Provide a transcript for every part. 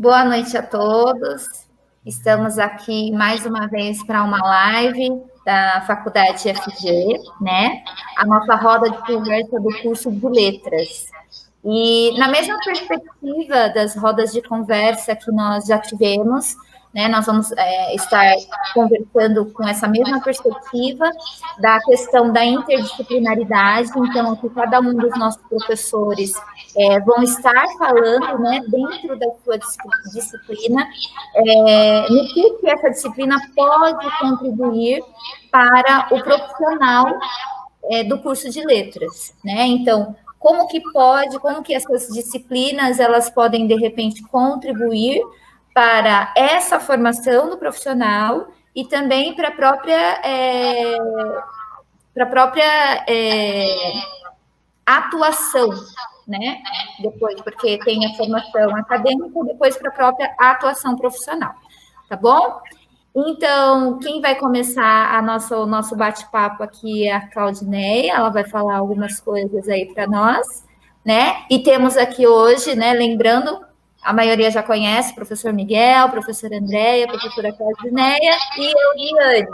Boa noite a todos. Estamos aqui mais uma vez para uma live da Faculdade FG, né? A nossa roda de conversa do curso de Letras. E na mesma perspectiva das rodas de conversa que nós já tivemos, né, nós vamos estar conversando com essa mesma perspectiva da questão da interdisciplinaridade. Então, aqui cada um dos nossos professores vão estar falando, né, dentro da sua disciplina, no que essa disciplina pode contribuir para o profissional do curso de letras, né? Então, como que essas disciplinas elas podem de repente contribuir para essa formação do profissional e também para a própria atuação, né? Depois, porque tem a formação acadêmica, depois para a própria atuação profissional, tá bom? Então, quem vai começar o nosso bate-papo aqui é a Claudineia, ela vai falar algumas coisas aí para nós, né? E temos aqui hoje, né, lembrando, a maioria já conhece, professor Miguel, professora Andréia, professora Claudineia e eu, Liane.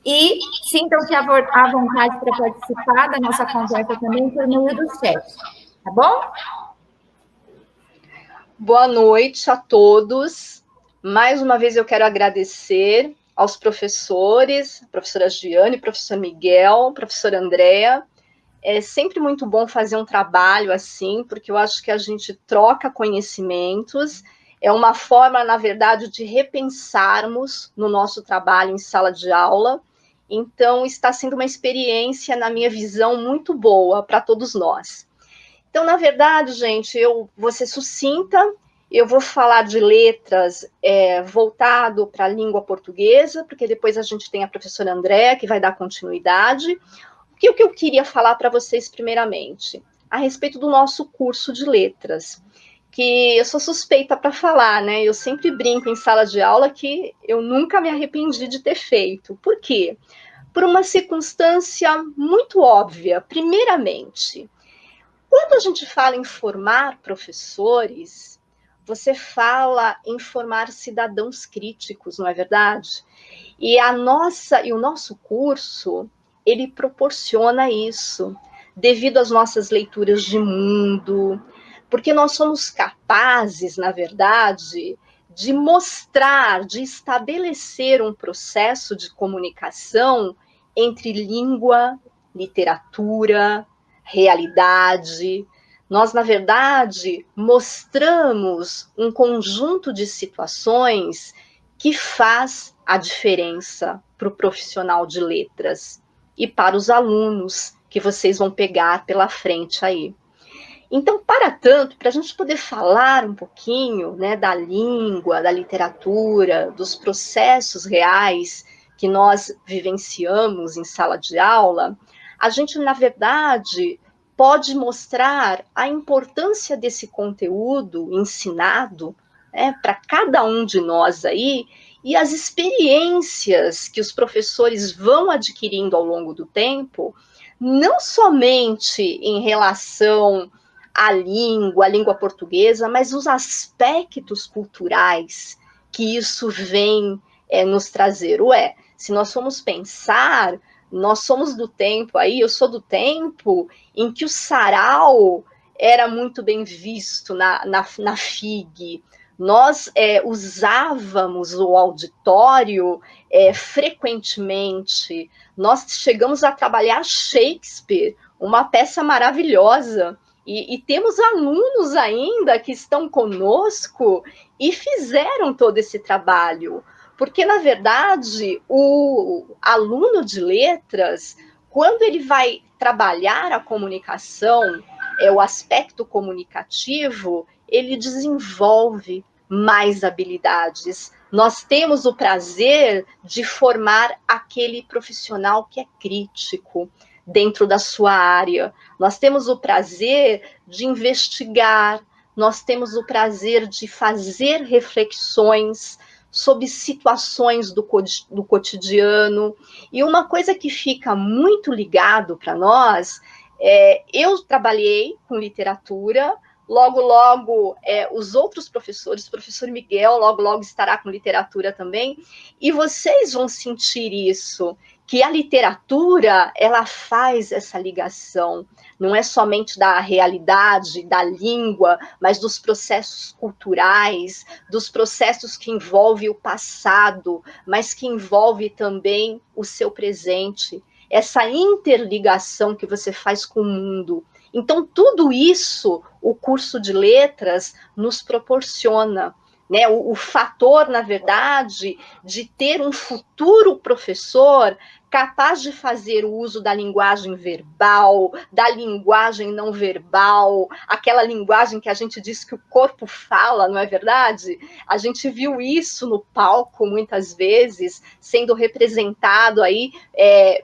E sintam-se à vontade para participar da nossa conversa também por meio do chat, tá bom? Boa noite a todos. Mais uma vez eu quero agradecer aos professores, professora Giane, professor Miguel, professora Andréa. É sempre muito bom fazer um trabalho assim, porque eu acho que a gente troca conhecimentos, é uma forma, na verdade, de repensarmos no nosso trabalho em sala de aula. Então, está sendo uma experiência, na minha visão, muito boa para todos nós. Então, na verdade, gente, eu vou ser sucinta, eu vou falar de letras voltado para a língua portuguesa, porque depois a gente tem a professora Andréa, que vai dar continuidade. O que eu queria falar para vocês, primeiramente? A respeito do nosso curso de letras, que eu sou suspeita para falar, né? Eu sempre brinco em sala de aula que eu nunca me arrependi de ter feito. Por quê? Por uma circunstância muito óbvia. Primeiramente, quando a gente fala em formar professores, você fala em formar cidadãos críticos, não é verdade? E o nosso curso, ele proporciona isso, devido às nossas leituras de mundo, porque nós somos capazes, na verdade, de mostrar, de estabelecer um processo de comunicação entre língua, literatura, realidade. Nós, na verdade, mostramos um conjunto de situações que faz a diferença para o profissional de letras e para os alunos que vocês vão pegar pela frente aí. Então, para tanto, para a gente poder falar um pouquinho, né, da língua, da literatura, dos processos reais que nós vivenciamos em sala de aula, a gente, na verdade, pode mostrar a importância desse conteúdo ensinado, né, para cada um de nós aí, e as experiências que os professores vão adquirindo ao longo do tempo, não somente em relação à língua portuguesa, mas os aspectos culturais que isso vem nos trazer. Se nós formos pensar, nós somos do tempo aí, eu sou do tempo em que o sarau era muito bem visto na FIG. Nós usávamos o auditório frequentemente. Nós chegamos a trabalhar Shakespeare, uma peça maravilhosa, e temos alunos ainda que estão conosco e fizeram todo esse trabalho. Porque, na verdade, o aluno de letras, quando ele vai trabalhar a comunicação, o aspecto comunicativo, ele desenvolve mais habilidades. Nós temos o prazer de formar aquele profissional que é crítico dentro da sua área. Nós temos o prazer de investigar, nós temos o prazer de fazer reflexões sobre situações do cotidiano. E uma coisa que fica muito ligado para nós, eu trabalhei com literatura, Logo, logo, os outros professores, o professor Miguel, logo, logo estará com literatura também, e vocês vão sentir isso, que a literatura, ela faz essa ligação, não é somente da realidade, da língua, mas dos processos culturais, dos processos que envolvem o passado, mas que envolve também o seu presente, essa interligação que você faz com o mundo. Então, tudo isso o curso de letras nos proporciona. Né? O fator, na verdade, de ter um futuro professor capaz de fazer o uso da linguagem verbal, da linguagem não verbal, aquela linguagem que a gente diz que o corpo fala, não é verdade? A gente viu isso no palco muitas vezes, sendo representado aí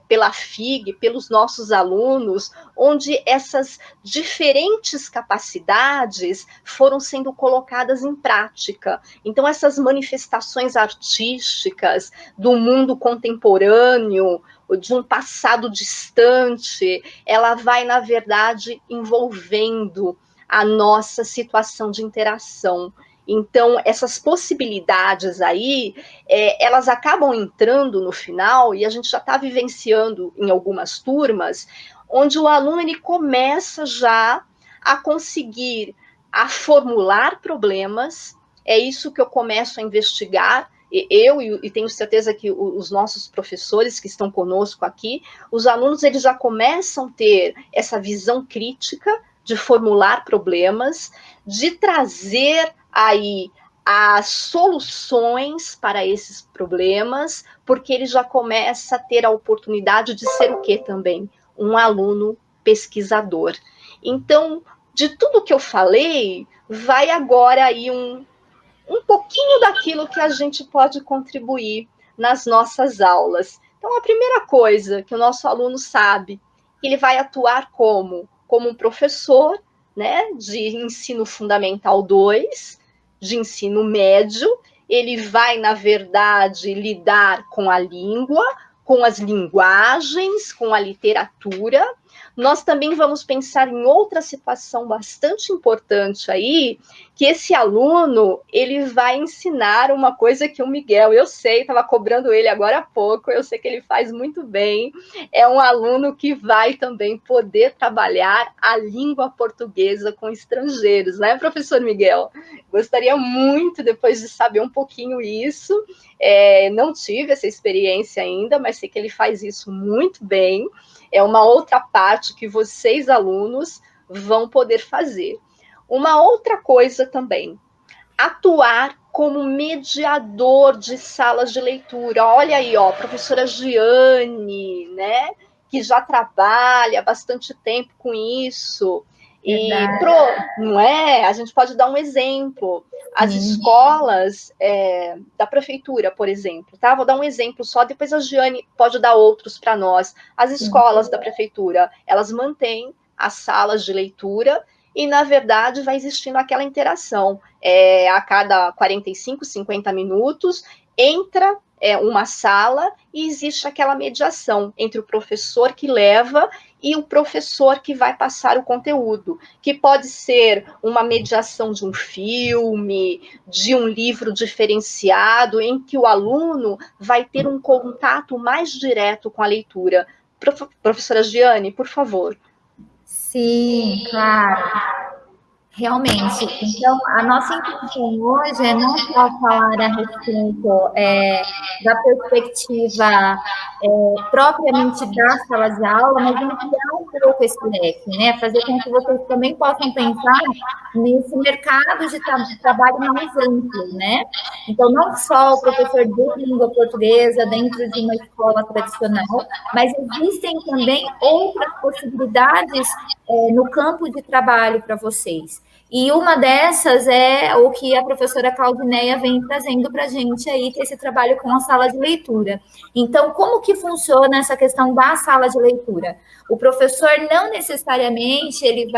pela FIG, pelos nossos alunos, onde essas diferentes capacidades foram sendo colocadas em prática. Então, essas manifestações artísticas do mundo contemporâneo, de um passado distante, ela vai, na verdade, envolvendo a nossa situação de interação. Então, essas possibilidades aí, elas acabam entrando no final, e a gente já está vivenciando em algumas turmas, onde o aluno ele começa já a conseguir a formular problemas, é isso que eu começo a investigar, e tenho certeza que os nossos professores que estão conosco aqui, os alunos eles já começam a ter essa visão crítica de formular problemas, de trazer aí as soluções para esses problemas, porque ele já começa a ter a oportunidade de ser o quê também? Um aluno pesquisador. Então, de tudo que eu falei, vai agora aí um pouquinho daquilo que a gente pode contribuir nas nossas aulas. Então, a primeira coisa que o nosso aluno sabe, ele vai atuar como um professor, né, de ensino fundamental 2, de ensino médio, ele vai, na verdade, lidar com a língua, com as linguagens, com a literatura. Nós também vamos pensar em outra situação bastante importante aí, que esse aluno, ele vai ensinar uma coisa que o Miguel, eu sei, estava cobrando ele agora há pouco, eu sei que ele faz muito bem, é um aluno que vai também poder trabalhar a língua portuguesa com estrangeiros, né, professor Miguel? Gostaria muito, depois de saber um pouquinho isso, não tive essa experiência ainda, mas sei que ele faz isso muito bem, é uma outra parte que vocês, alunos, vão poder fazer. Uma outra coisa também, atuar como mediador de salas de leitura. Olha aí, ó, a professora Giane, né, que já trabalha bastante tempo com isso. E não é? A gente pode dar um exemplo. As escolas da prefeitura, por exemplo, tá? Vou dar um exemplo só, depois a Giane pode dar outros para nós. As escolas da prefeitura, elas mantêm as salas de leitura e, na verdade, vai existindo aquela interação. A cada 45, 50 minutos, entra uma sala e existe aquela mediação entre o professor que leva e o professor que vai passar o conteúdo, que pode ser uma mediação de um filme, de um livro diferenciado, em que o aluno vai ter um contato mais direto com a leitura. Professora Giane, por favor. Sim, claro. Realmente. Então, a nossa intenção hoje é não só falar a respeito da perspectiva propriamente da sala de aula, mas ampliar um pouco esse leque, né? Fazer com que vocês também possam pensar nesse mercado de trabalho mais amplo, né? Então, não só o professor de língua portuguesa dentro de uma escola tradicional, mas existem também outras possibilidades no campo de trabalho para vocês. E uma dessas é o que a professora Claudineia vem trazendo para a gente aí, que é esse trabalho com a sala de leitura. Então, como que funciona essa questão da sala de leitura? O professor não necessariamente ele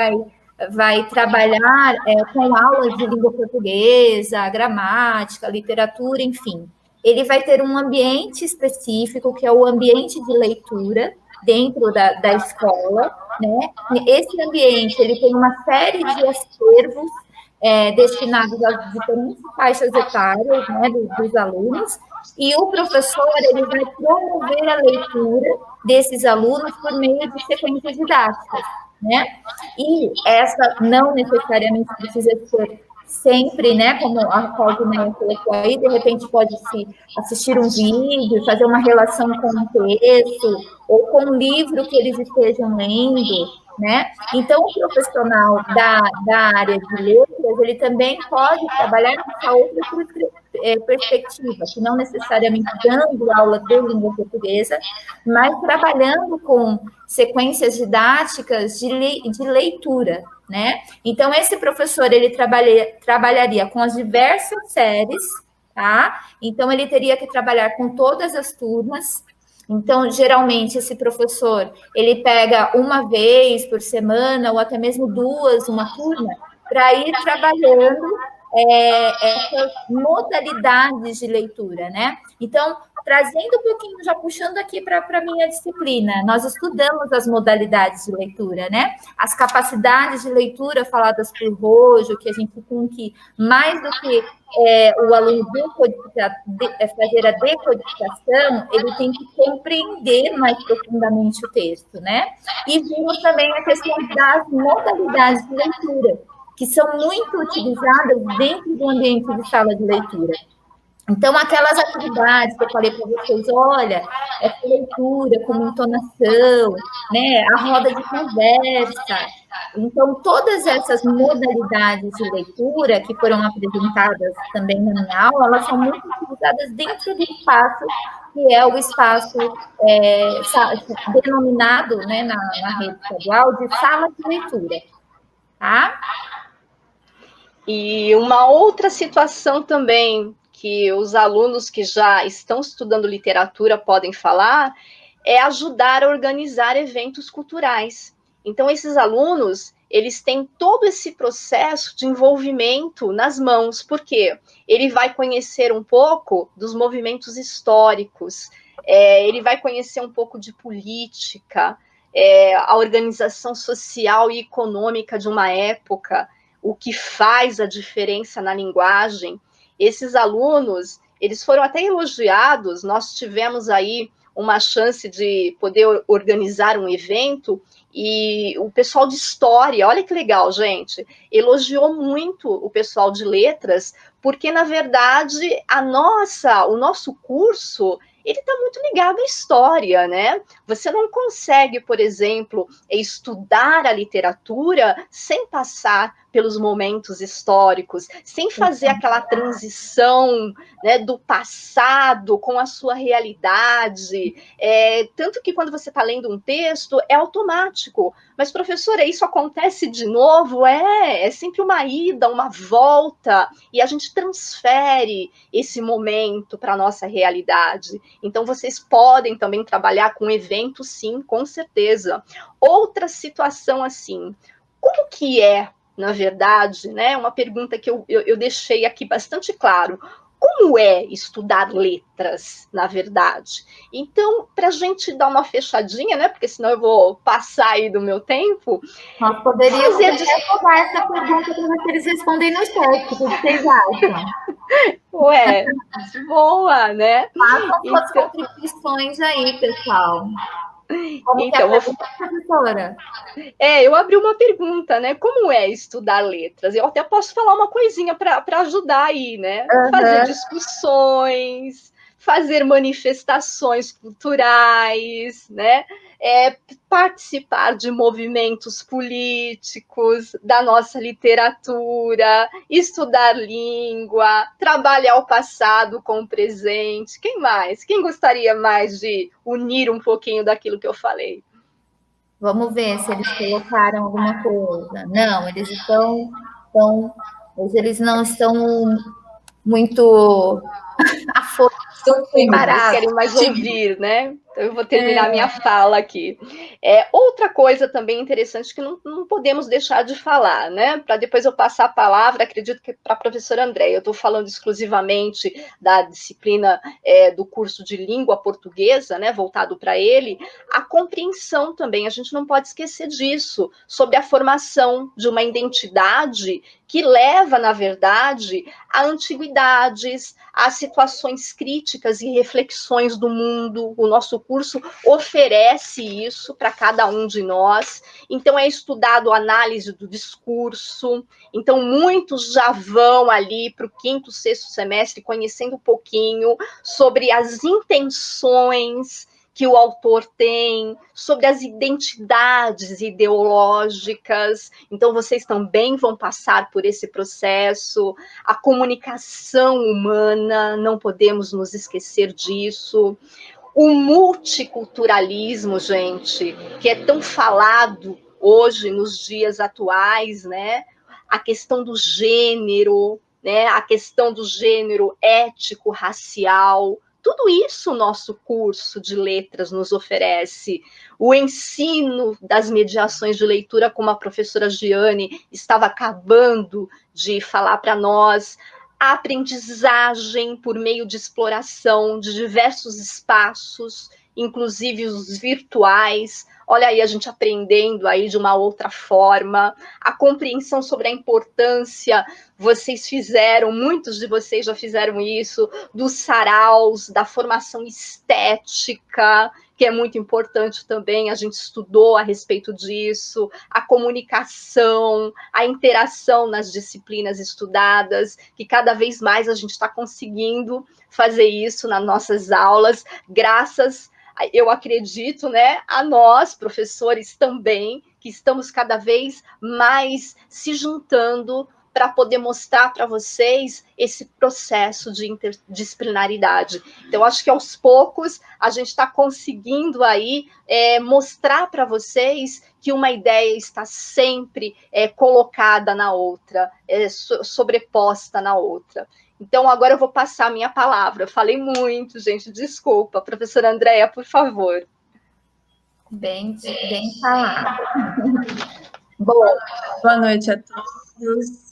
vai trabalhar com aulas de língua portuguesa, gramática, literatura, enfim. Ele vai ter um ambiente específico, que é o ambiente de leitura, dentro da escola, né? Esse ambiente, ele tem uma série de acervos destinados às diferentes faixas etárias, né, dos alunos, e o professor, ele vai promover a leitura desses alunos por meio de sequências didáticas, né? E essa não necessariamente precisa ser sempre, né, como a Claudinei colocou aí, de repente pode-se assistir um vídeo, fazer uma relação com o texto, ou com o livro que eles estejam lendo, né? Então, o profissional da área de letras, ele também pode trabalhar nessa outra perspectiva, que não necessariamente dando aula de língua portuguesa, mas trabalhando com sequências didáticas de leitura, né? Então, esse professor, ele trabalharia com as diversas séries, tá? Então, ele teria que trabalhar com todas as turmas. Então, geralmente, esse professor, ele pega uma vez por semana, ou até mesmo duas, uma turma, para ir trabalhando essas modalidades de leitura, né? Então, trazendo um pouquinho, já puxando aqui para a minha disciplina, nós estudamos as modalidades de leitura, né? As capacidades de leitura faladas por Rojo, que a gente tem que, mais do que o aluno fazer a decodificação, ele tem que compreender mais profundamente o texto, né? E vimos também a questão das modalidades de leitura, que são muito utilizadas dentro do ambiente de sala de leitura. Então, aquelas atividades que eu falei para vocês, olha, essa leitura como entonação, né, a roda de conversa. Então, todas essas modalidades de leitura que foram apresentadas também na minha aula, elas são muito utilizadas dentro do espaço, que é o espaço denominado, né, na rede estadual de sala de leitura, tá? E uma outra situação também que os alunos que já estão estudando literatura podem falar é ajudar a organizar eventos culturais. Então, esses alunos, eles têm todo esse processo de envolvimento nas mãos, porque ele vai conhecer um pouco dos movimentos históricos, ele vai conhecer um pouco de política, a organização social e econômica de uma época, o que faz a diferença na linguagem. Esses alunos, eles foram até elogiados, nós tivemos aí uma chance de poder organizar um evento, e o pessoal de história, olha que legal, gente, elogiou muito o pessoal de letras, porque, na verdade, o nosso curso, ele está muito ligado à história, né? Você não consegue, por exemplo, estudar a literatura sem passar pelos momentos históricos, sem fazer aquela transição, né, do passado com a sua realidade. Tanto que quando você está lendo um texto, é automático. Mas, professora, isso acontece de novo? É sempre uma ida, uma volta, e a gente transfere esse momento para a nossa realidade. Então, vocês podem também trabalhar com eventos, sim, com certeza. Outra situação assim, como que na verdade, né, uma pergunta que eu deixei aqui bastante claro, como é estudar letras, na verdade? Então, para a gente dar uma fechadinha, né, porque senão eu vou passar aí do meu tempo. Nós poderíamos colocar essa pergunta para eles responderem no chat, o que vocês acham? Ué, boa, né? Façam suas contribuições aí, pessoal. Como então, que é a pergunta, professora? Eu abri uma pergunta, né? Como é estudar letras? Eu até posso falar uma coisinha para ajudar aí, né? Fazer discussões, fazer manifestações culturais, né? Participar de movimentos políticos, da nossa literatura, estudar língua, trabalhar o passado com o presente. Quem mais? Quem gostaria mais de unir um pouquinho daquilo que eu falei? Vamos ver se eles colocaram alguma coisa. Não, hoje eles não estão muito preparados. Eles querem mais ouvir, né? Eu vou terminar minha fala aqui. Outra coisa também interessante que não podemos deixar de falar, né? Para depois eu passar a palavra, acredito que para a professora Andréia, eu estou falando exclusivamente da disciplina do curso de língua portuguesa, né? Voltado para ele, a compreensão também, a gente não pode esquecer disso, sobre a formação de uma identidade que leva, na verdade, a antiguidades, a situações críticas e reflexões do mundo. O nosso curso oferece isso para cada um de nós. Então, é estudado a análise do discurso. Então, muitos já vão ali para o quinto, sexto semestre conhecendo um pouquinho sobre as intenções que o autor tem, sobre as identidades ideológicas. Então, vocês também vão passar por esse processo. A comunicação humana, não podemos nos esquecer disso. O multiculturalismo, gente, que é tão falado hoje, nos dias atuais, né? A questão do gênero, né? A questão do gênero ético, racial. Tudo isso o nosso curso de letras nos oferece. O ensino das mediações de leitura, como a professora Giane estava acabando de falar para nós, a aprendizagem por meio de exploração de diversos espaços, inclusive os virtuais. Olha aí a gente aprendendo aí de uma outra forma, a compreensão sobre a importância, vocês fizeram, muitos de vocês já fizeram isso, dos saraus, da formação estética, que é muito importante também, a gente estudou a respeito disso, a comunicação, a interação nas disciplinas estudadas, que cada vez mais a gente está conseguindo fazer isso nas nossas aulas, graças, eu acredito, né, a nós, professores também, que estamos cada vez mais se juntando para poder mostrar para vocês esse processo de interdisciplinaridade. Então, acho que aos poucos a gente está conseguindo aí mostrar para vocês que uma ideia está sempre colocada na outra, sobreposta na outra. Então, agora eu vou passar a minha palavra. Eu falei muito, gente, desculpa. Professora Andréia, por favor. Bem falado. Bom, boa noite a todos.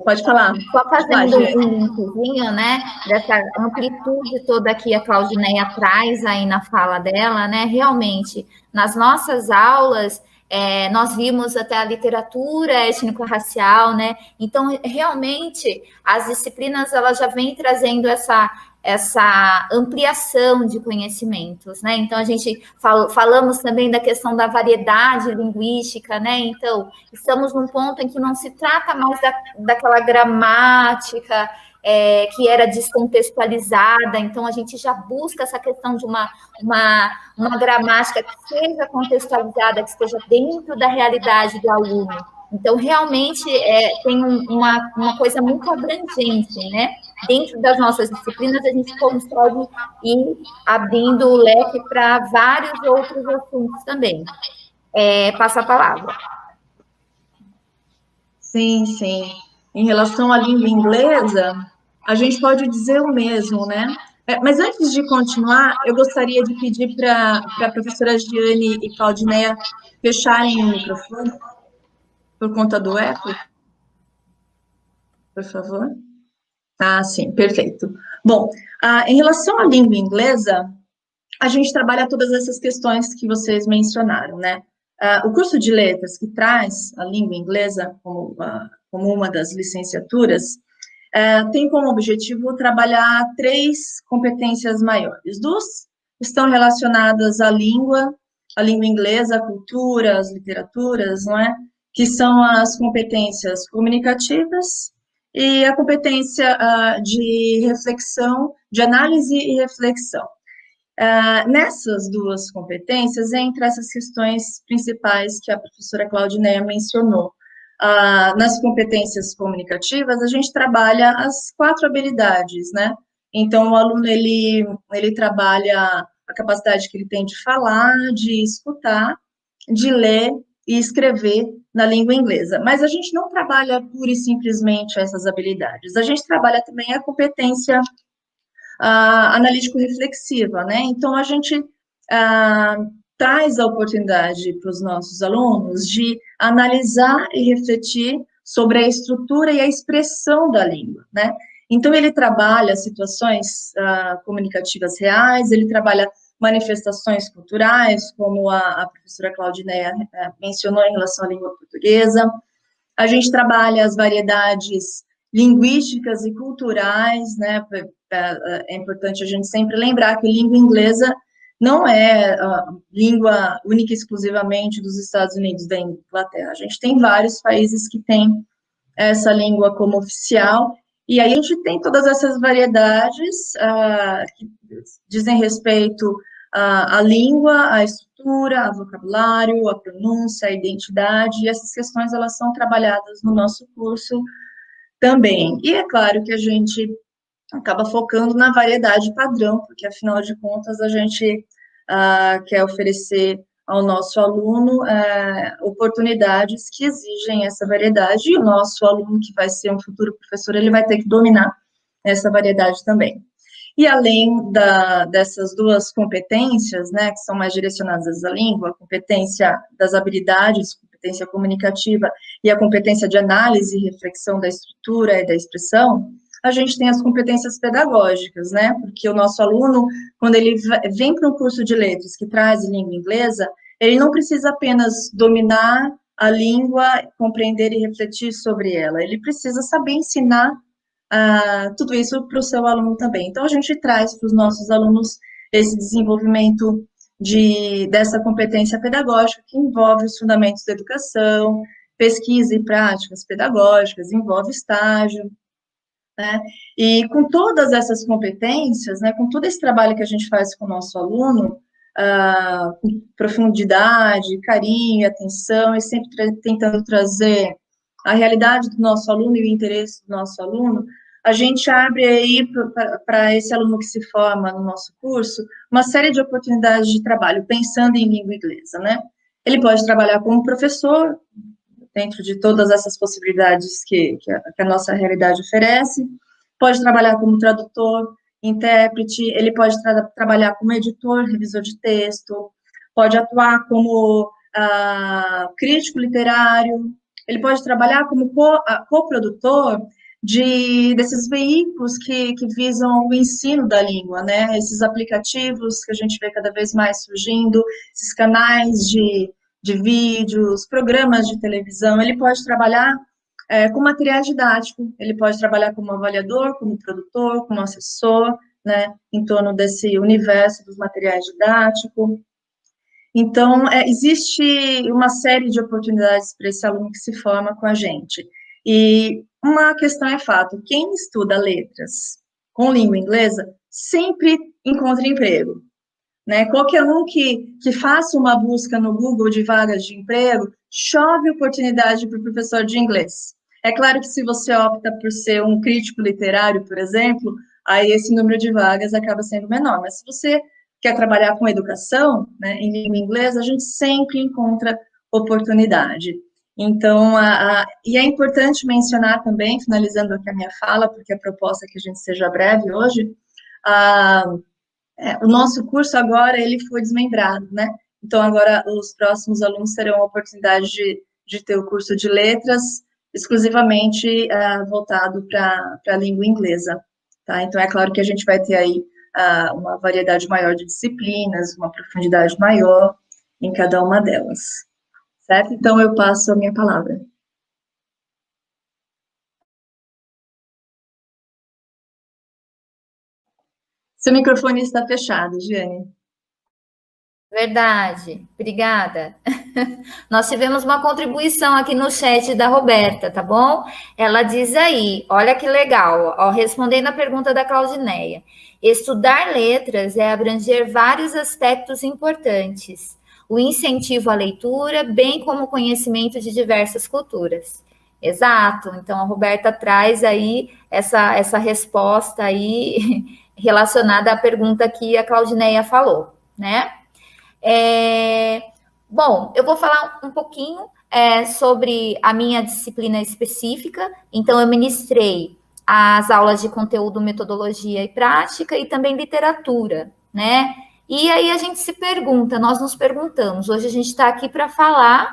Pode falar. Só fazendo um linkzinho, né, dessa amplitude toda que a Claudineia traz aí na fala dela, né, realmente, nas nossas aulas, nós vimos até a literatura étnico-racial, né, então, realmente, as disciplinas, elas já vêm trazendo essa ampliação de conhecimentos, né? Então, a gente falamos também da questão da variedade linguística, né? Então, estamos num ponto em que não se trata mais daquela gramática que era descontextualizada, então a gente já busca essa questão de uma gramática que seja contextualizada, que esteja dentro da realidade do aluno. Então, realmente, tem uma coisa muito abrangente, né? Dentro das nossas disciplinas, a gente consegue ir abrindo o leque para vários outros assuntos também. Passa a palavra. Sim. Em relação à língua inglesa, a gente pode dizer o mesmo, né? Mas antes de continuar, eu gostaria de pedir para a professora Giane e Claudineia fecharem o microfone, por conta do eco. Por favor. Ah, sim, perfeito. Bom, em relação à língua inglesa, a gente trabalha todas essas questões que vocês mencionaram, né? O curso de letras, que traz a língua inglesa como uma das licenciaturas, tem como objetivo trabalhar 3 competências maiores. 2 estão relacionadas à língua inglesa, à cultura, às literaturas, não é? Que são as competências comunicativas e a competência de reflexão, de análise e reflexão. Nessas 2 competências, entre essas questões principais que a professora Claudineia mencionou, nas competências comunicativas, a gente trabalha as 4 habilidades, né? Então, o aluno, ele trabalha a capacidade que ele tem de falar, de escutar, de ler e escrever na língua inglesa. Mas a gente não trabalha pura e simplesmente essas habilidades. A gente trabalha também a competência analítico-reflexiva, né? Então, a gente traz a oportunidade para os nossos alunos de analisar e refletir sobre a estrutura e a expressão da língua, né? Então, ele trabalha situações comunicativas reais, ele trabalha manifestações culturais, como a professora Claudineia mencionou em relação à língua portuguesa. A gente trabalha as variedades linguísticas e culturais, né? É importante a gente sempre lembrar que língua inglesa não é língua única e exclusivamente dos Estados Unidos, da Inglaterra. A gente tem vários países que têm essa língua como oficial, e aí a gente tem todas essas variedades que dizem respeito à língua, à estrutura, ao vocabulário, à pronúncia, à identidade, e essas questões, elas são trabalhadas no nosso curso também. E é claro que a gente acaba focando na variedade padrão, porque, afinal de contas, a gente quer oferecer ao nosso aluno oportunidades que exigem essa variedade, e o nosso aluno, que vai ser um futuro professor, ele vai ter que dominar essa variedade também. E além dessas duas competências, né, que são mais direcionadas à língua, a competência das habilidades, competência comunicativa, e a competência de análise e reflexão da estrutura e da expressão, a gente tem as competências pedagógicas, né, porque o nosso aluno, quando ele vem para um curso de letras que traz língua inglesa, ele não precisa apenas dominar a língua, compreender e refletir sobre ela, ele precisa saber ensinar tudo isso para o seu aluno também. Então, a gente traz para os nossos alunos esse desenvolvimento dessa competência pedagógica, que envolve os fundamentos da educação, pesquisa e práticas pedagógicas, envolve estágio, né? E com todas essas competências, né, com todo esse trabalho que a gente faz com o nosso aluno, com profundidade, carinho, atenção, e sempre tentando trazer a realidade do nosso aluno e o interesse do nosso aluno, a gente abre aí para esse aluno que se forma no nosso curso uma série de oportunidades de trabalho, pensando em língua inglesa, né? Ele pode trabalhar como professor, dentro de todas essas possibilidades que a nossa realidade oferece, pode trabalhar como tradutor, intérprete, ele pode trabalhar como editor, revisor de texto, pode atuar como crítico literário, ele pode trabalhar como coprodutor desses veículos que visam o ensino da língua, né? Esses aplicativos que a gente vê cada vez mais surgindo, esses canais de vídeos, programas de televisão, ele pode trabalhar com material didático, ele pode trabalhar como avaliador, como produtor, como assessor, né, em torno desse universo dos materiais didáticos. Então, existe uma série de oportunidades para esse aluno que se forma com a gente. E uma questão é fato, quem estuda letras com língua inglesa sempre encontra emprego, né? Qualquer um que faça uma busca no Google de vagas de emprego, chove oportunidade para o professor de inglês. É claro que se você opta por ser um crítico literário, por exemplo, aí esse número de vagas acaba sendo menor, mas se você quer trabalhar com educação, né, em língua inglesa, a gente sempre encontra oportunidade. Então, e é importante mencionar também, finalizando aqui a minha fala, porque a proposta é que a gente seja breve hoje, o nosso curso agora, ele foi desmembrado, né? Então, agora os próximos alunos terão a oportunidade de ter o curso de letras exclusivamente voltado para a língua inglesa, tá? Então, é claro que a gente vai ter aí uma variedade maior de disciplinas, uma profundidade maior em cada uma delas, certo? Então, eu passo a minha palavra. Seu microfone está fechado, Giane. Verdade, obrigada. Nós tivemos uma contribuição aqui no chat da Roberta, tá bom? Ela diz aí, olha que legal, ó, respondendo a pergunta da Claudineia. Estudar letras é abranger vários aspectos importantes. O incentivo à leitura, bem como o conhecimento de diversas culturas. Exato, então a Roberta traz aí essa resposta aí relacionada à pergunta que a Claudineia falou, né? Bom, eu vou falar um pouquinho sobre a minha disciplina específica. Então, eu ministrei as aulas de conteúdo, metodologia e prática, e também literatura, né? E aí a gente se pergunta, nós nos perguntamos, hoje a gente está aqui para falar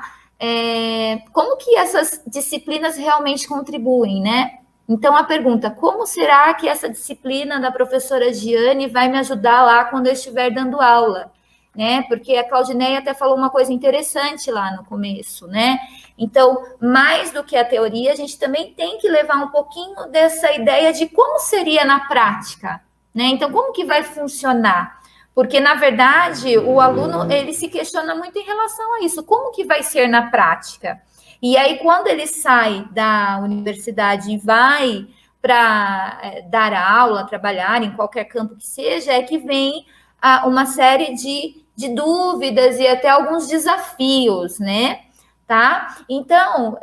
como que essas disciplinas realmente contribuem, né? Então a pergunta, como será que essa disciplina da professora Giane vai me ajudar lá quando eu estiver dando aula? Né? Porque a Claudineia até falou uma coisa interessante lá no começo, né? Então, mais do que a teoria, a gente também tem que levar um pouquinho dessa ideia de como seria na prática, né? Então, como que vai funcionar? Porque, na verdade, o aluno, ele se questiona muito em relação a isso. Como que vai ser na prática? E aí, quando ele sai da universidade e vai para dar aula, trabalhar em qualquer campo que seja, é que vem uma série de dúvidas e até alguns desafios, né? Tá? Então,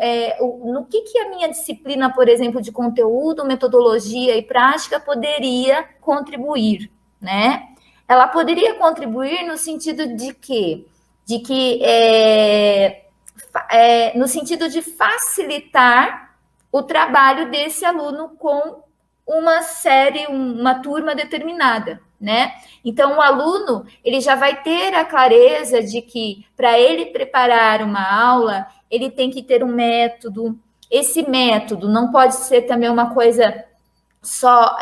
no que a minha disciplina, por exemplo, de conteúdo, metodologia e prática poderia contribuir, né? Ela poderia contribuir no sentido de quê? De que no sentido de facilitar o trabalho desse aluno com uma série, uma turma determinada, né? Então, o aluno, ele já vai ter a clareza de que, para ele preparar uma aula, ele tem que ter um método. Esse método não pode ser também uma coisa só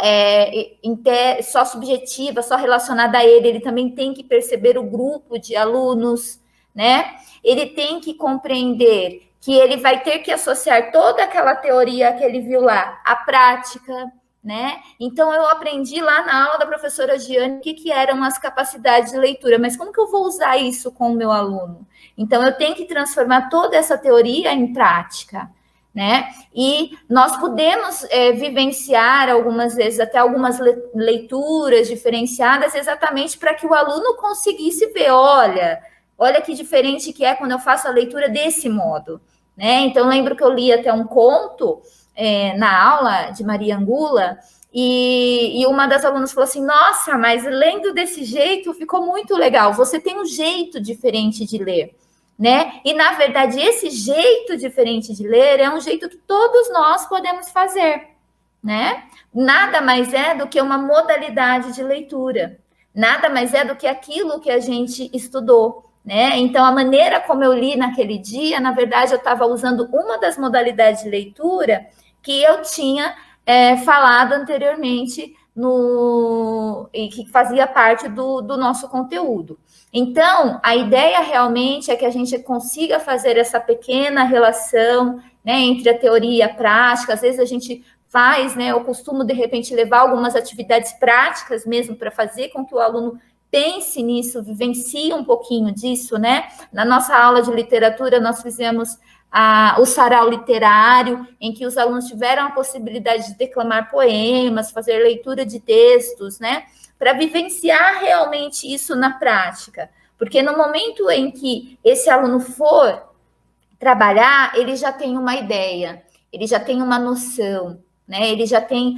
subjetiva, só relacionada a ele também tem que perceber o grupo de alunos, né? Ele tem que compreender que ele vai ter que associar toda aquela teoria que ele viu lá à prática, né? Então, eu aprendi lá na aula da professora Giane o que eram as capacidades de leitura, mas como que eu vou usar isso com o meu aluno? Então, eu tenho que transformar toda essa teoria em prática, né? E nós podemos vivenciar algumas vezes até algumas leituras diferenciadas exatamente para que o aluno conseguisse ver, olha que diferente que é quando eu faço a leitura desse modo, né? Então, lembro que eu li até um conto na aula de Maria Angula, e uma das alunas falou assim, nossa, mas lendo desse jeito ficou muito legal, você tem um jeito diferente de ler, né? E, na verdade, esse jeito diferente de ler é um jeito que todos nós podemos fazer, né? Nada mais é do que uma modalidade de leitura, nada mais é do que aquilo que a gente estudou, né? Então, a maneira como eu li naquele dia, na verdade, eu estava usando uma das modalidades de leitura que eu tinha falado anteriormente e que fazia parte do nosso conteúdo. Então, a ideia realmente é que a gente consiga fazer essa pequena relação, né, entre a teoria e a prática. Às vezes a gente faz, né, eu costumo, de repente, levar algumas atividades práticas mesmo para fazer com que o aluno pense nisso, vivencie um pouquinho disso, né? Na nossa aula de literatura, nós fizemos o sarau literário, em que os alunos tiveram a possibilidade de declamar poemas, fazer leitura de textos, né? Para vivenciar realmente isso na prática. Porque no momento em que esse aluno for trabalhar, ele já tem uma ideia, ele já tem uma noção, né? Ele já tem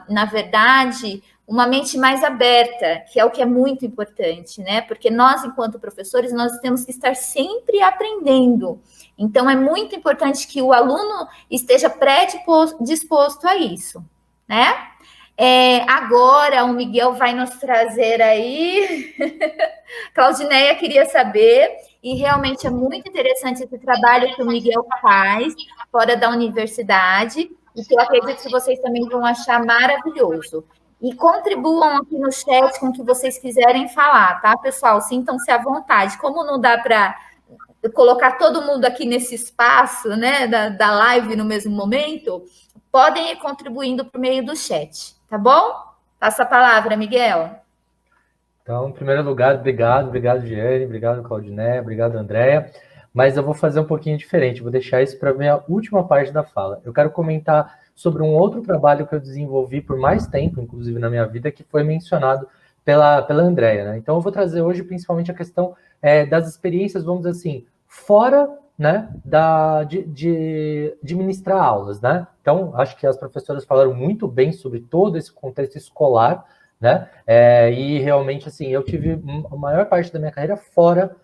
na verdade, uma mente mais aberta, que é o que é muito importante, né? Porque nós, enquanto professores, nós temos que estar sempre aprendendo. Então, é muito importante que o aluno esteja predisposto a isso, né? Agora, o Miguel vai nos trazer aí. Claudineia queria saber, e realmente é muito interessante esse trabalho que o Miguel faz fora da universidade, e que eu acredito que vocês também vão achar maravilhoso. E contribuam aqui no chat com o que vocês quiserem falar, tá, pessoal? Sintam-se à vontade. Como não dá para colocar todo mundo aqui nesse espaço, né, da live no mesmo momento, podem ir contribuindo por meio do chat, tá bom? Passa a palavra, Miguel. Então, em primeiro lugar, obrigado, Giane, obrigado, Claudineia, obrigado, Andréia. Mas eu vou fazer um pouquinho diferente, vou deixar isso para a minha última parte da fala. Eu quero comentar sobre um outro trabalho que eu desenvolvi por mais tempo, inclusive na minha vida, que foi mencionado pela Andréia, né? Então, eu vou trazer hoje principalmente a questão das experiências, vamos dizer assim, fora, né, de ministrar aulas, né? Então, acho que as professoras falaram muito bem sobre todo esse contexto escolar, né? E realmente, assim, eu tive a maior parte da minha carreira fora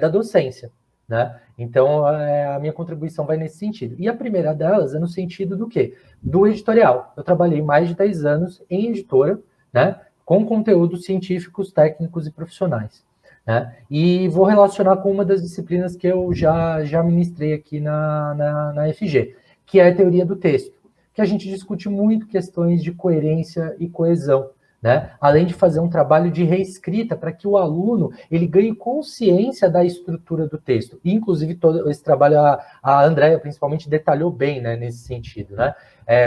da docência, né? Então, a minha contribuição vai nesse sentido. E a primeira delas é no sentido do quê? Do editorial. Eu trabalhei mais de 10 anos em editora, né? Com conteúdos científicos, técnicos e profissionais, né? E vou relacionar com uma das disciplinas que eu já ministrei aqui na FG, que é a teoria do texto, que a gente discute muito questões de coerência e coesão, né? Além de fazer um trabalho de reescrita para que o aluno ele ganhe consciência da estrutura do texto. E, inclusive, todo esse trabalho a Andréia, principalmente, detalhou bem, né, nesse sentido, né?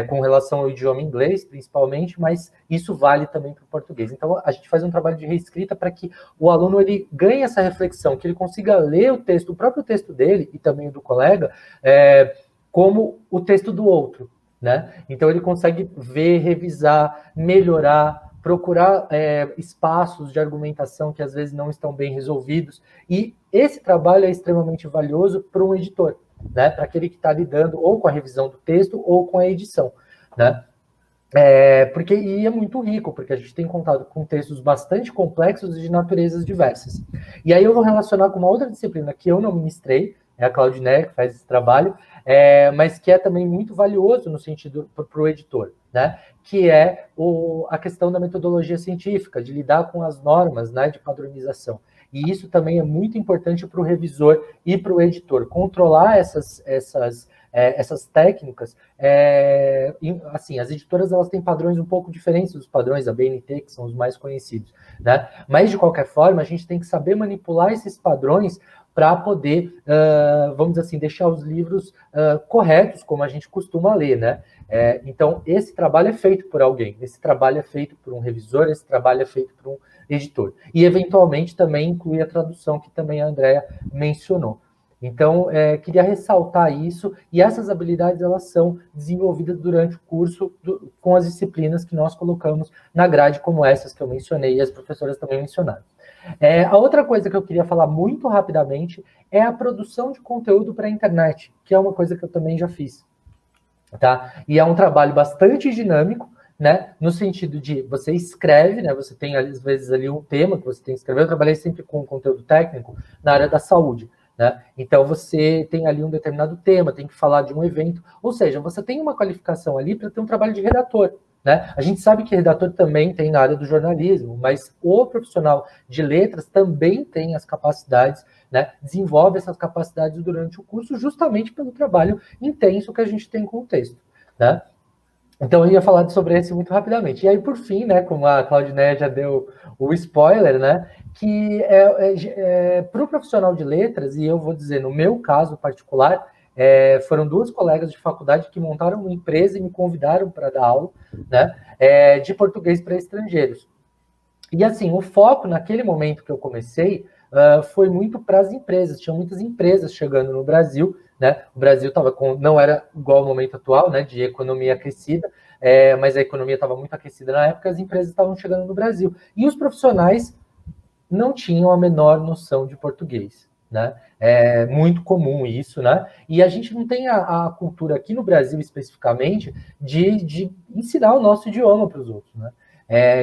Com relação ao idioma inglês, principalmente, mas isso vale também para o português. Então, a gente faz um trabalho de reescrita para que o aluno ele ganhe essa reflexão, que ele consiga ler o texto, o próprio texto dele e também o do colega, como o texto do outro, né? Então, ele consegue ver, revisar, melhorar, procurar espaços de argumentação que às vezes não estão bem resolvidos. E esse trabalho é extremamente valioso para um editor, né? Para aquele que está lidando ou com a revisão do texto ou com a edição, né? Porque é muito rico, porque a gente tem contato com textos bastante complexos e de naturezas diversas. E aí eu vou relacionar com uma outra disciplina que eu não ministrei, é a Claudineia que faz esse trabalho, mas que é também muito valioso no sentido para o editor, né? Que é a questão da metodologia científica, de lidar com as normas, né, de padronização. E isso também é muito importante para o revisor e para o editor, controlar essas técnicas. Assim, as editoras elas têm padrões um pouco diferentes dos padrões da BNT, que são os mais conhecidos, né? Mas, de qualquer forma, a gente tem que saber manipular esses padrões para poder, vamos dizer assim, deixar os livros corretos, como a gente costuma ler, né? Então, esse trabalho é feito por alguém, esse trabalho é feito por um revisor, esse trabalho é feito por um editor. E, eventualmente, também inclui a tradução, que também a Andréia mencionou. Então, queria ressaltar isso, e essas habilidades, elas são desenvolvidas durante o curso com as disciplinas que nós colocamos na grade, como essas que eu mencionei, e as professoras também mencionaram. A outra coisa que eu queria falar muito rapidamente é a produção de conteúdo para a internet, que é uma coisa que eu também já fiz, tá? E é um trabalho bastante dinâmico, né? No sentido de você escreve, né? Você tem, às vezes, ali um tema que você tem que escrever. Eu trabalhei sempre com conteúdo técnico na área da saúde, né? Então, você tem ali um determinado tema, tem que falar de um evento, ou seja, você tem uma qualificação ali para ter um trabalho de redator, né? A gente sabe que redator também tem na área do jornalismo, mas o profissional de letras também tem as capacidades, né? Desenvolve essas capacidades durante o curso, justamente pelo trabalho intenso que a gente tem com o texto, né? Então, eu ia falar sobre esse muito rapidamente. E aí, por fim, né, como a Claudineia já deu o spoiler, né, que para o profissional de letras, e eu vou dizer, no meu caso particular, foram duas colegas de faculdade que montaram uma empresa e me convidaram para dar aula, né, de português para estrangeiros. E, assim, o foco naquele momento que eu comecei foi muito para as empresas. Tinham muitas empresas chegando no Brasil, né? O Brasil não era igual ao momento atual, né, de economia aquecida, mas a economia estava muito aquecida na época, as empresas estavam chegando no Brasil. E os profissionais não tinham a menor noção de português, né? É muito comum isso, né? E a gente não tem a cultura aqui no Brasil, especificamente, de ensinar o nosso idioma para os outros, né?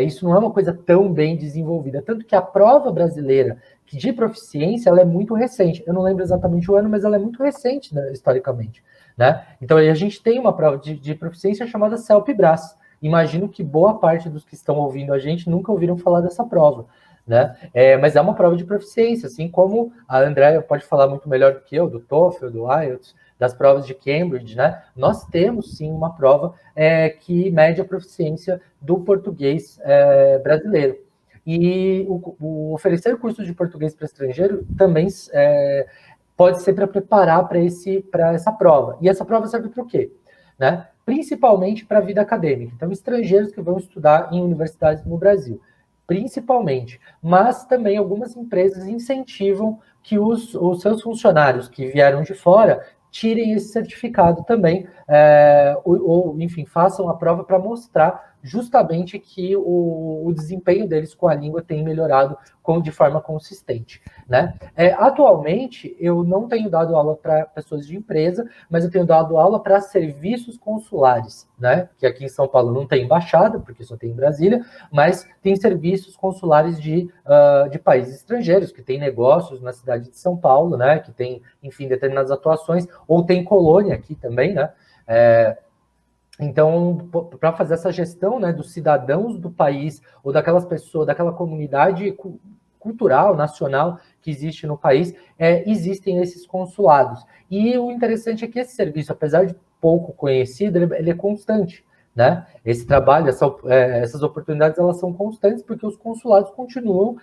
Isso não é uma coisa tão bem desenvolvida, tanto que a prova brasileira de proficiência, ela é muito recente. Eu não lembro exatamente o ano, mas ela é muito recente, né, historicamente, né? Então, a gente tem uma prova de proficiência chamada CELP-BRAS. Imagino que boa parte dos que estão ouvindo a gente nunca ouviram falar dessa prova, né? Mas é uma prova de proficiência, assim como a Andréia pode falar muito melhor do que eu, do TOEFL, do IELTS, das provas de Cambridge, né? Nós temos, sim, uma prova que mede a proficiência do português brasileiro. E o oferecer cursos de português para estrangeiro também pode ser para preparar para essa prova. E essa prova serve para o quê? Né? Principalmente para a vida acadêmica. Então, estrangeiros que vão estudar em universidades no Brasil, principalmente. Mas também algumas empresas incentivam que os seus funcionários que vieram de fora tirem esse certificado também, ou enfim, façam a prova para mostrar justamente que o desempenho deles com a língua tem melhorado de forma consistente, né? Atualmente, eu não tenho dado aula para pessoas de empresa, mas eu tenho dado aula para serviços consulares, né? Que aqui em São Paulo não tem embaixada, porque só tem em Brasília, mas tem serviços consulares de países estrangeiros, que tem negócios na cidade de São Paulo, né? Que tem, enfim, determinadas atuações, ou tem colônia aqui também, né? Então, para fazer essa gestão, né, dos cidadãos do país, ou daquelas pessoas, daquela comunidade cultural, nacional, que existe no país, existem esses consulados. E o interessante é que esse serviço, apesar de pouco conhecido, ele é constante, né? Esse trabalho, essas oportunidades, elas são constantes, porque os consulados continuam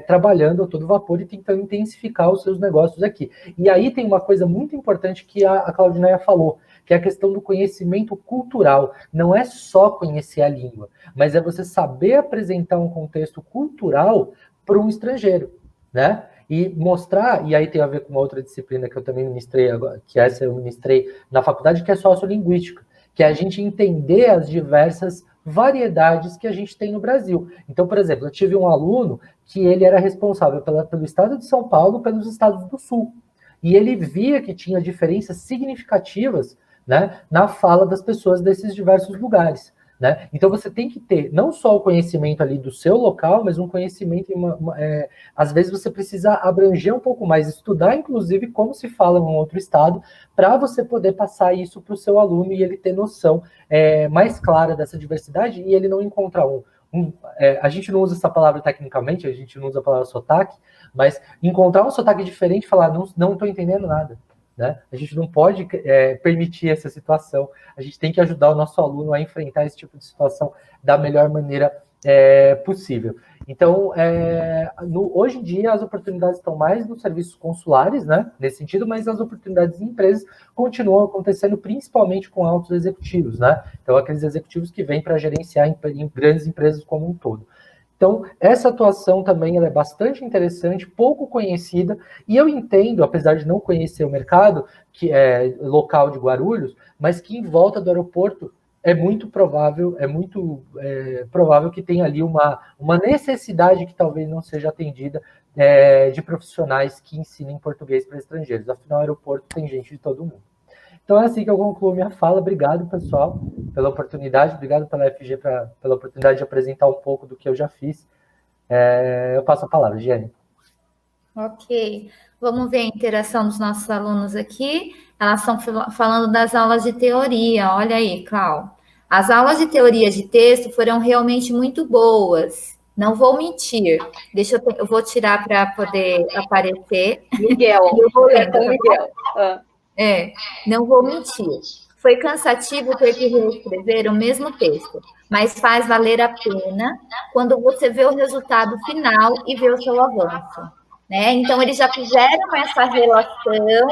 trabalhando a todo vapor e tentando intensificar os seus negócios aqui. E aí tem uma coisa muito importante que a Claudineia falou, que é a questão do conhecimento cultural. Não é só conhecer a língua, mas é você saber apresentar um contexto cultural para um estrangeiro, né? E mostrar, e aí tem a ver com uma outra disciplina que eu também ministrei, que essa eu ministrei na faculdade, que é sociolinguística, que é a gente entender as diversas variedades que a gente tem no Brasil. Então, por exemplo, eu tive um aluno que ele era responsável pelo estado de São Paulo, pelos estados do Sul, e ele via que tinha diferenças significativas, né, na fala das pessoas desses diversos lugares. Né? Então você tem que ter não só o conhecimento ali do seu local, mas um conhecimento, às vezes você precisa abranger um pouco mais, estudar inclusive como se fala em um outro estado, para você poder passar isso para o seu aluno e ele ter noção mais clara dessa diversidade e ele não encontrar a gente não usa essa palavra tecnicamente, a gente não usa a palavra sotaque, mas encontrar um sotaque diferente e falar, não estou entendendo nada. Né? A gente não pode permitir essa situação, a gente tem que ajudar o nosso aluno a enfrentar esse tipo de situação da melhor maneira possível. Então, hoje em dia, as oportunidades estão mais nos serviços consulares, né, nesse sentido, mas as oportunidades em empresas continuam acontecendo principalmente com altos executivos, né? Então, aqueles executivos que vêm para gerenciar em grandes empresas como um todo. Então, essa atuação também ela é bastante interessante, pouco conhecida, e eu entendo, apesar de não conhecer o mercado, que é local de Guarulhos, mas que em volta do aeroporto é muito provável que tenha ali uma necessidade que talvez não seja atendida de profissionais que ensinem português para estrangeiros. Afinal, o aeroporto tem gente de todo mundo. Então é assim que eu concluo minha fala. Obrigado, pessoal, pela oportunidade. Obrigado pela FG pela oportunidade de apresentar um pouco do que eu já fiz. Eu passo a palavra, Giane. Ok. Vamos ver a interação dos nossos alunos aqui. Elas estão falando das aulas de teoria. Olha aí, Clau. As aulas de teoria de texto foram realmente muito boas. Não vou mentir. Eu vou tirar para poder aparecer. Miguel. Eu vou lendo, tá Miguel. Não vou mentir. Foi cansativo ter que reescrever o mesmo texto, mas faz valer a pena quando você vê o resultado final e vê o seu avanço. Né? Então, eles já fizeram essa relação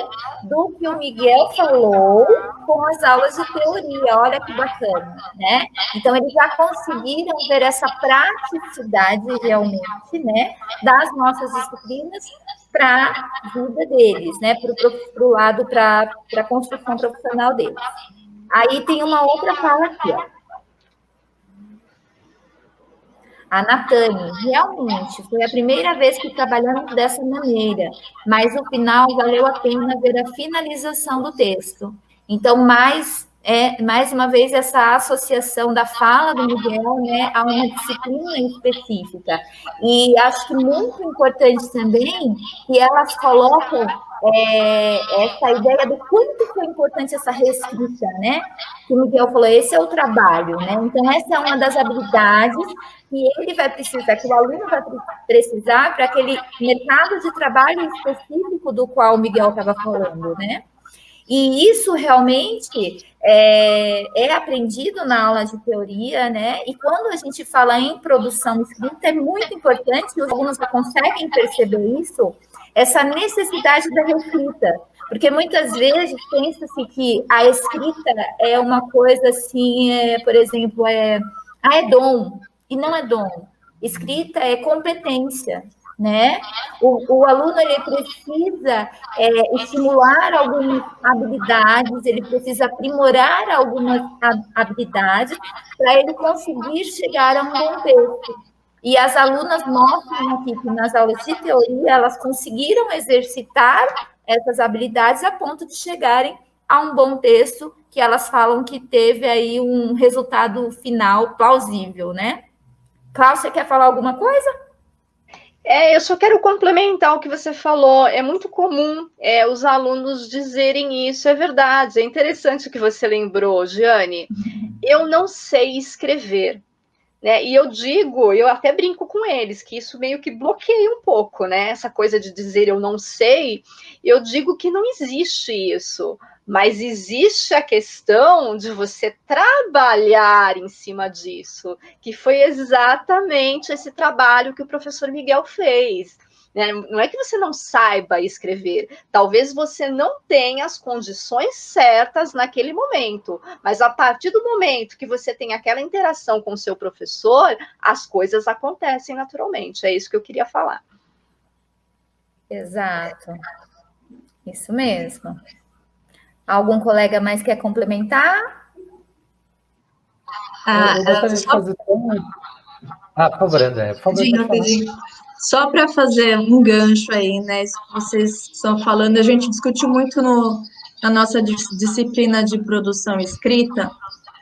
do que o Miguel falou com as aulas de teoria. Olha que bacana, né? Então, eles já conseguiram ver essa praticidade realmente, né, das nossas disciplinas para a vida deles, né, para o lado, para a construção profissional deles. Aí tem uma outra fala aqui, ó. A Natane, realmente, foi a primeira vez que trabalhamos dessa maneira, mas no final valeu a pena ver a finalização do texto. Então, mais uma vez, essa associação da fala do Miguel, né, a uma disciplina específica. E acho que muito importante também que elas colocam essa ideia do quanto foi importante essa reescrita, né? Que o Miguel falou, esse é o trabalho, né? Então, essa é uma das habilidades que ele vai precisar, que o aluno vai precisar para aquele mercado de trabalho específico do qual o Miguel estava falando, né? E isso realmente é aprendido na aula de teoria, né? E quando a gente fala em produção escrita, é muito importante, os alunos já conseguem perceber isso, essa necessidade da reescrita. Porque muitas vezes pensa-se que a escrita é uma coisa assim, por exemplo, é dom. E não é dom. Escrita é competência. né? O aluno ele precisa estimular algumas habilidades, ele precisa aprimorar algumas habilidades para ele conseguir chegar a um bom texto. E as alunas mostram aqui que nas aulas de teoria elas conseguiram exercitar essas habilidades a ponto de chegarem a um bom texto que elas falam que teve aí um resultado final plausível, né? Cláudia, você quer falar alguma coisa? Eu só quero complementar o que você falou. É muito comum os alunos dizerem isso, é verdade. É interessante o que você lembrou, Giane. Eu não sei escrever, né? E eu até brinco com eles, que isso meio que bloqueia um pouco, né? Essa coisa de dizer eu não sei, eu digo que não existe isso. Mas existe a questão de você trabalhar em cima disso, que foi exatamente esse trabalho que o professor Miguel fez. Não é que você não saiba escrever, talvez você não tenha as condições certas naquele momento, mas a partir do momento que você tem aquela interação com o seu professor, as coisas acontecem naturalmente. É isso que eu queria falar. Exato. Isso mesmo. Algum colega mais quer complementar? Eu gostaria de fazer por favor, André. Por favor, Rapidinho. Só para fazer um gancho aí, né? Isso que vocês estão falando, a gente discutiu muito na nossa disciplina de produção escrita,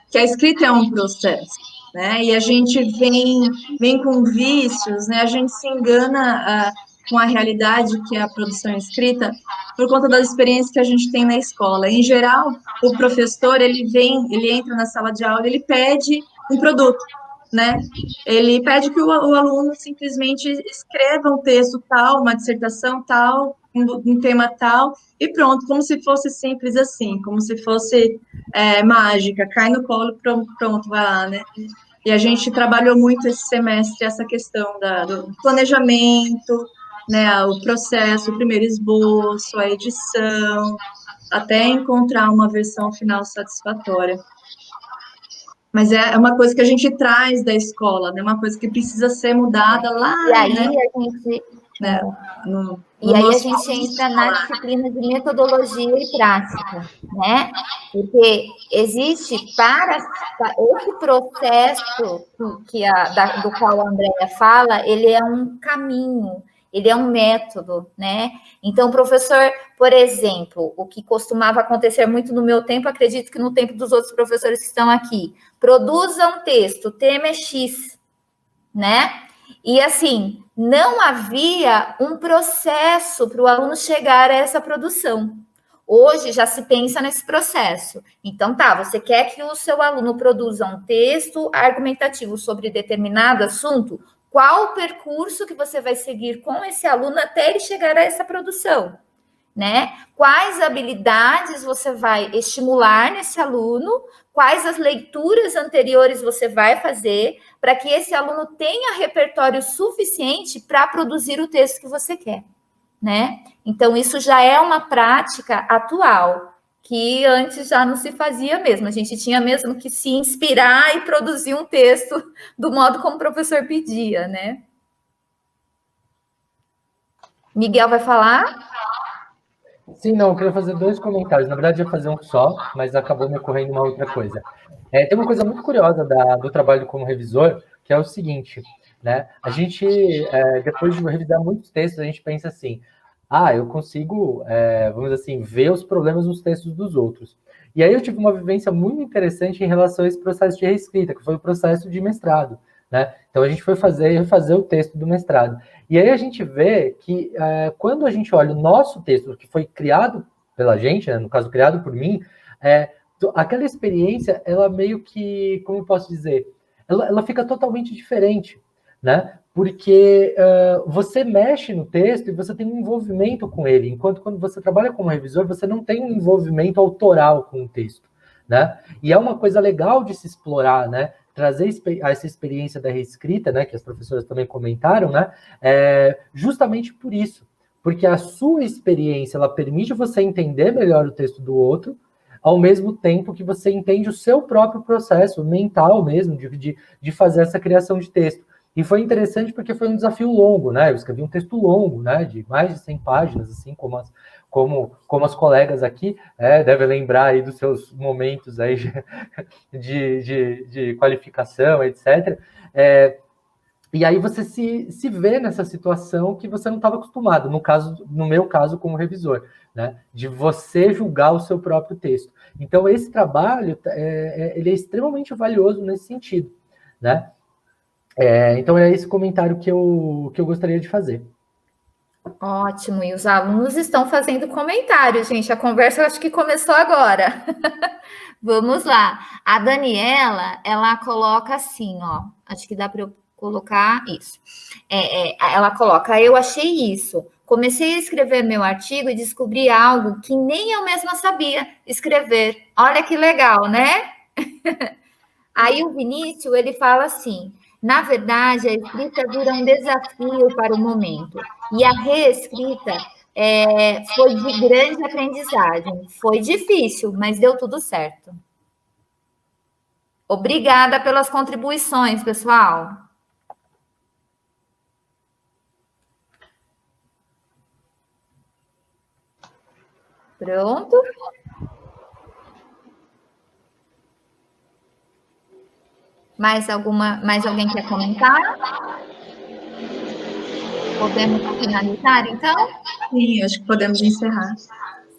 que a escrita é um processo, né? E a gente vem com vícios, né? A gente se engana com a realidade que é a produção escrita por conta das experiências que a gente tem na escola. Em geral, o professor, ele entra na sala de aula, ele pede um produto, né? Ele pede que o aluno simplesmente escreva um texto tal, uma dissertação tal, um tema tal, e pronto, como se fosse simples assim, como se fosse mágica, cai no colo, pronto, vai lá, né? E a gente trabalhou muito esse semestre essa questão do planejamento, né, o processo, o primeiro esboço, a edição, até encontrar uma versão final satisfatória. Mas é uma coisa que a gente traz da escola, né? Uma coisa que precisa ser mudada lá, e aí, né? A gente... Né? E aí a gente entra na disciplina de metodologia e prática, né? Porque existe para esse processo do qual a Andrea fala, ele é um caminho, ele é um método, né? Então, professor, por exemplo, o que costumava acontecer muito no meu tempo, acredito que no tempo dos outros professores que estão aqui, produza um texto, o tema é X, né? E assim, não havia um processo para o aluno chegar a essa produção. Hoje já se pensa nesse processo. Então, você quer que o seu aluno produza um texto argumentativo sobre determinado assunto? Qual o percurso que você vai seguir com esse aluno até ele chegar a essa produção? Né? Quais habilidades você vai estimular nesse aluno? Quais as leituras anteriores você vai fazer para que esse aluno tenha repertório suficiente para produzir o texto que você quer, né? Então, isso já é uma prática atual, que antes já não se fazia mesmo. A gente tinha mesmo que se inspirar e produzir um texto do modo como o professor pedia, né? Miguel vai falar? Sim, não, eu queria fazer 2 comentários. Na verdade, eu ia fazer um só, mas acabou me ocorrendo uma outra coisa. Tem uma coisa muito curiosa do trabalho como revisor, que é o seguinte, né? A gente, depois de revisar muitos textos, a gente pensa assim, eu consigo, vamos dizer assim, ver os problemas nos textos dos outros. E aí eu tive uma vivência muito interessante em relação a esse processo de reescrita, que foi o processo de mestrado, né? Então a gente foi refazer o texto do mestrado. E aí a gente vê que quando a gente olha o nosso texto, que foi criado pela gente, né, no caso criado por mim, aquela experiência, ela meio que, como eu posso dizer, ela fica totalmente diferente, né? Porque você mexe no texto e você tem um envolvimento com ele, enquanto quando você trabalha como revisor, você não tem um envolvimento autoral com o texto, né? E é uma coisa legal de se explorar, né? Trazer essa experiência da reescrita, né, que as professoras também comentaram, né, justamente por isso, porque a sua experiência, ela permite você entender melhor o texto do outro, ao mesmo tempo que você entende o seu próprio processo mental mesmo, de fazer essa criação de texto. E foi interessante porque foi um desafio longo, né? Eu escrevi um texto longo, né? De mais de 100 páginas, assim, como as colegas aqui devem lembrar aí dos seus momentos aí de qualificação, etc. E aí você se vê nessa situação que você não estava acostumado, no meu caso, como revisor, né? De você julgar o seu próprio texto. Então, esse trabalho ele é extremamente valioso nesse sentido, né? Então, é esse comentário que eu gostaria de fazer. Ótimo, e os alunos estão fazendo comentários, gente. A conversa eu acho que começou agora. Vamos lá. A Daniela, ela coloca assim, ó. Acho que dá para eu colocar isso. Ela coloca: eu achei isso. Comecei a escrever meu artigo e descobri algo que nem eu mesma sabia escrever. Olha que legal, né? Aí o Vinícius, ele fala assim: na verdade, a escrita vira um desafio para o momento. E a reescrita foi de grande aprendizagem. Foi difícil, mas deu tudo certo. Obrigada pelas contribuições, pessoal. Pronto? Mais alguém quer comentar? Podemos finalizar, então? Sim, acho que podemos encerrar.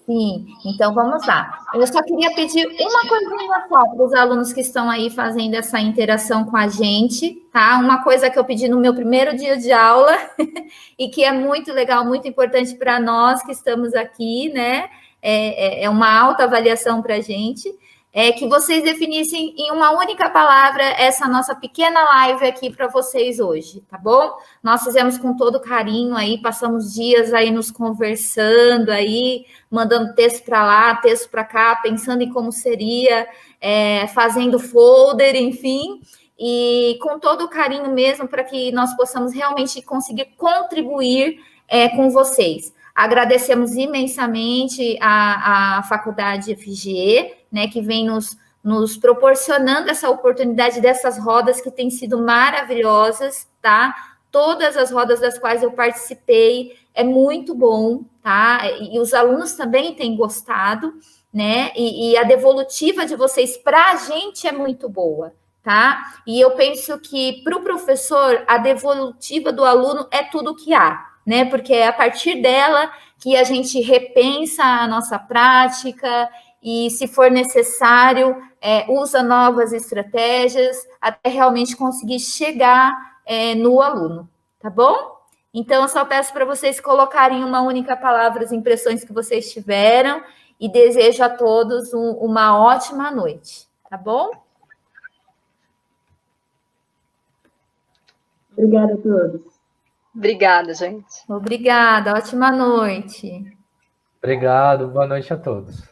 Sim, então vamos lá. Eu só queria pedir uma coisinha só para os alunos que estão aí fazendo essa interação com a gente, tá? Uma coisa que eu pedi no meu primeiro dia de aula e que é muito legal, muito importante para nós que estamos aqui, né? É uma alta avaliação para a gente. É que vocês definissem em uma única palavra essa nossa pequena live aqui para vocês hoje, tá bom? Nós fizemos com todo carinho aí, passamos dias aí nos conversando aí, mandando texto para lá, texto para cá, pensando em como seria, fazendo folder, enfim, e com todo o carinho mesmo para que nós possamos realmente conseguir contribuir com vocês. Agradecemos imensamente a Faculdade FGE, né, que vem nos proporcionando essa oportunidade dessas rodas que têm sido maravilhosas, tá? Todas as rodas das quais eu participei, é muito bom, tá? E os alunos também têm gostado, né? E a devolutiva de vocês para a gente é muito boa, tá? E eu penso que para o professor, a devolutiva do aluno é tudo que há, né? Porque é a partir dela que a gente repensa a nossa prática e, se for necessário, usa novas estratégias até realmente conseguir chegar no aluno, tá bom? Então, eu só peço para vocês colocarem uma única palavra as impressões que vocês tiveram e desejo a todos uma ótima noite, tá bom? Obrigada a todos. Obrigada, gente. Obrigada, ótima noite. Obrigado, boa noite a todos.